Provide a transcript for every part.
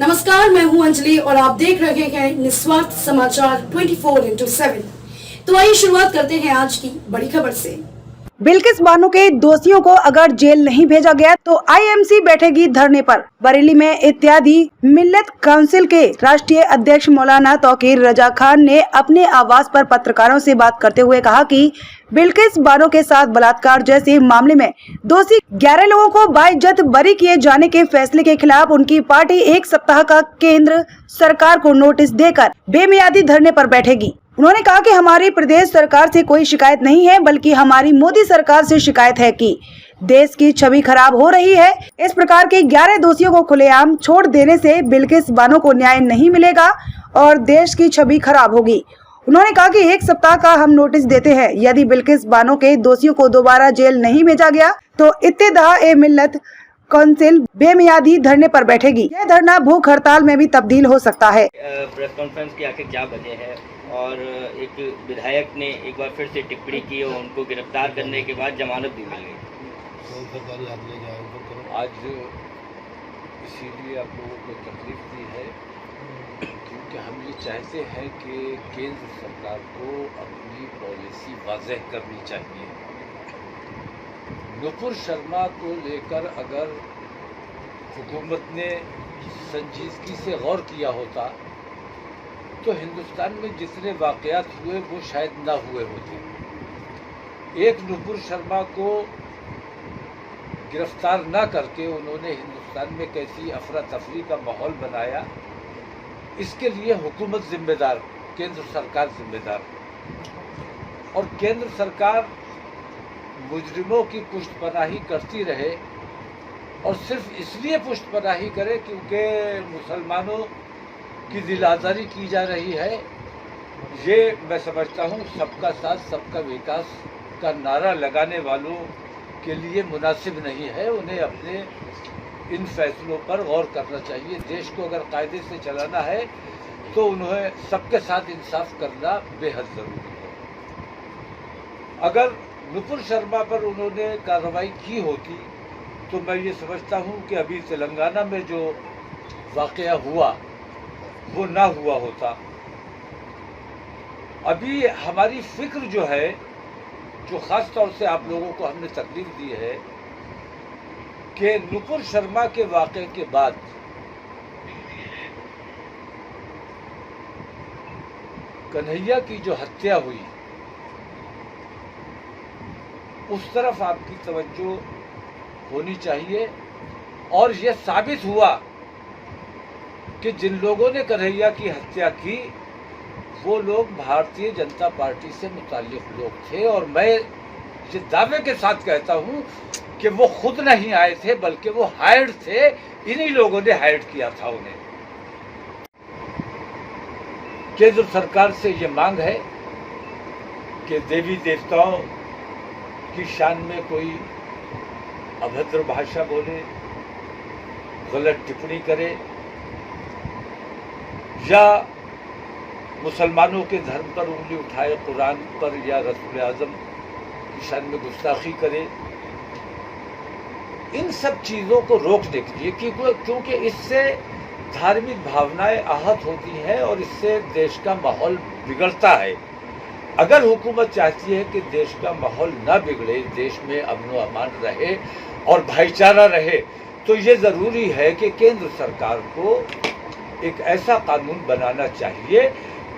नमस्कार, मैं हूं अंजलि और आप देख रहे हैं निस्वार्थ समाचार 24/7। तो आइए शुरुआत करते हैं आज की बड़ी खबर से। बिल्किस बानो के दोषियों को अगर जेल नहीं भेजा गया तो आईएमसी बैठेगी धरने पर। बरेली में इत्यादि मिल्लत काउंसिल के राष्ट्रीय अध्यक्ष मौलाना तौकीर रजा खान ने अपने आवास पर पत्रकारों से बात करते हुए कहा कि बिल्किस बानो के साथ बलात्कार जैसे मामले में दोषी 11 लोगों को बाइज्जत बरी किए जाने के फैसले के खिलाफ उनकी पार्टी 1 सप्ताह का केंद्र सरकार को नोटिस देकर बेमियादी धरने पर बैठेगी। उन्होंने कहा कि हमारी प्रदेश सरकार से कोई शिकायत नहीं है, बल्कि हमारी मोदी सरकार से शिकायत है कि देश की छवि खराब हो रही है। इस प्रकार के 11 दोषियों को खुलेआम छोड़ देने से बिल्किस बानो को न्याय नहीं मिलेगा और देश की छवि खराब होगी। उन्होंने कहा कि 1 सप्ताह का हम नोटिस देते हैं, यदि बिल्किस बानो के दोषियों को दोबारा जेल नहीं भेजा गया तो इत्तेहाद-ए-मिल्लत काउंसिल बेमियादी धरने पर बैठेगी। यह धरना भूख हड़ताल में भी तब्दील हो सकता है। प्रेस कॉन्फ्रेंस की आखिर क्या वजह है और एक विधायक ने एक बार फिर से टिप्पणी की और उनको गिरफ्तार करने के बाद जमानत भी मिल गई। आज इसीलिए आप लोगों को तकलीफ दी है क्योंकि हम ये चाहते हैं कि केंद्र सरकार को अपनी पॉलिसी वाज़ेह करनी चाहिए। नुपुर शर्मा को लेकर अगर हुकूमत ने संजीदगी से गौर किया होता तो हिंदुस्तान में जितने वाक़यात हुए वो शायद ना हुए होते। एक नुपुर शर्मा को गिरफ्तार ना करके उन्होंने हिंदुस्तान में कैसी अफरा तफरी का माहौल बनाया, इसके लिए हुकूमत जिम्मेदार, केंद्र सरकार जिम्मेदार। और केंद्र सरकार मुजरिमों की पुष्टपनाही करती रहे और सिर्फ इसलिए पुष्टपनाही करे क्योंकि मुसलमानों की दिल आज़ारी की जा रही है। ये मैं समझता हूँ सबका साथ सबका विकास का नारा लगाने वालों के लिए मुनासिब नहीं है। उन्हें अपने इन फैसलों पर गौर करना चाहिए। देश को अगर कायदे से चलाना है तो उन्हें सबके साथ इंसाफ करना बेहद ज़रूरी है। अगर नुपुर शर्मा पर उन्होंने कार्रवाई की होती तो मैं ये समझता हूँ कि अभी तेलंगाना में जो वाक़या हुआ वो ना हुआ होता। अभी हमारी फिक्र जो है, जो ख़ास तौर से आप लोगों को हमने तकलीफ दी है कि नुपुर शर्मा के वाक़े के बाद कन्हैया की जो हत्या हुई उस तरफ आपकी तवज्जो होनी चाहिए। और यह साबित हुआ कि जिन लोगों ने कन्हैया की हत्या की वो लोग भारतीय जनता पार्टी से मुताल्लिक़ लोग थे। और मैं ये दावे के साथ कहता हूँ कि वो खुद नहीं आए थे, बल्कि वो हायर्ड थे। इन्हीं लोगों ने हायर्ड किया था उन्हें। केंद्र सरकार से ये मांग है कि देवी देवताओं की शान में कोई अभद्र भाषा बोले, गलत टिप्पणी करे या मुसलमानों के धर्म पर उंगली उठाए, कुरान पर या रसूल आज़म की शान में गुस्ताखी करे, इन सब चीज़ों को रोकने के लिए, क्योंकि इससे धार्मिक भावनाएं आहत होती हैं और इससे देश का माहौल बिगड़ता है। अगर हुकूमत चाहती है कि देश का माहौल ना बिगड़े, देश में अमन व अमान रहे और भाईचारा रहे, तो ये ज़रूरी है कि केंद्र सरकार को एक ऐसा कानून बनाना चाहिए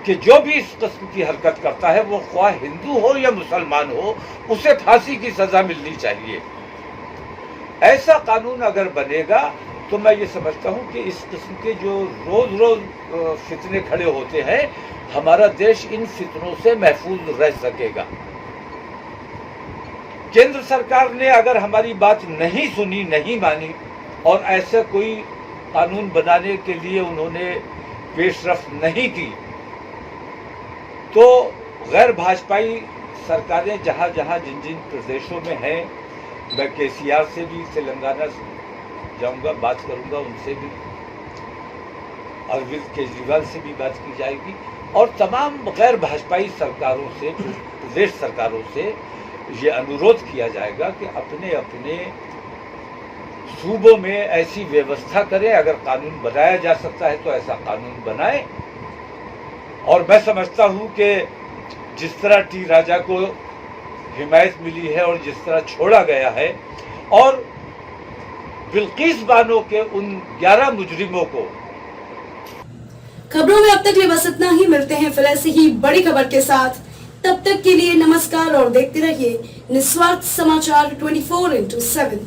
कि जो भी इस किस्म की हरकत करता है, वो ख्वाह हिंदू हो या मुसलमान हो, उसे फांसी की सज़ा मिलनी चाहिए। ऐसा कानून अगर बनेगा तो मैं ये समझता हूँ कि इस किस्म के जो रोज़ रोज़ फितने खड़े होते हैं, हमारा देश इन फितनों से महफूज रह सकेगा। केंद्र सरकार ने अगर हमारी बात नहीं सुनी, नहीं मानी और ऐसा कोई कानून बनाने के लिए उन्होंने पेशरफ्त नहीं की, तो गैर भाजपाई सरकारें जहाँ जहाँ जिन जिन प्रदेशों में हैं, मैं केसीआर से भी तेलंगाना जाऊंगा, बात करूंगा उनसे भी, अरविंद केजरीवाल से भी बात की जाएगी और तमाम गैर भाजपाई सरकारों से, प्रदेश सरकारों से ये अनुरोध किया जाएगा कि अपने अपने सूबों में ऐसी व्यवस्था करें, अगर कानून बनाया जा सकता है तो ऐसा कानून बनाए। और मैं समझता हूं कि जिस तरह टी राजा को हिमायत मिली है और जिस तरह छोड़ा गया है, और बिल्किस बानो के उन 11 मुजरिमों को। खबरों में अब तक लिए बस इतना ही। मिलते हैं फिर ऐसी ही बड़ी खबर के साथ। तब तक के लिए नमस्कार और देखते रहिए निस्वार्थ समाचार 24/7।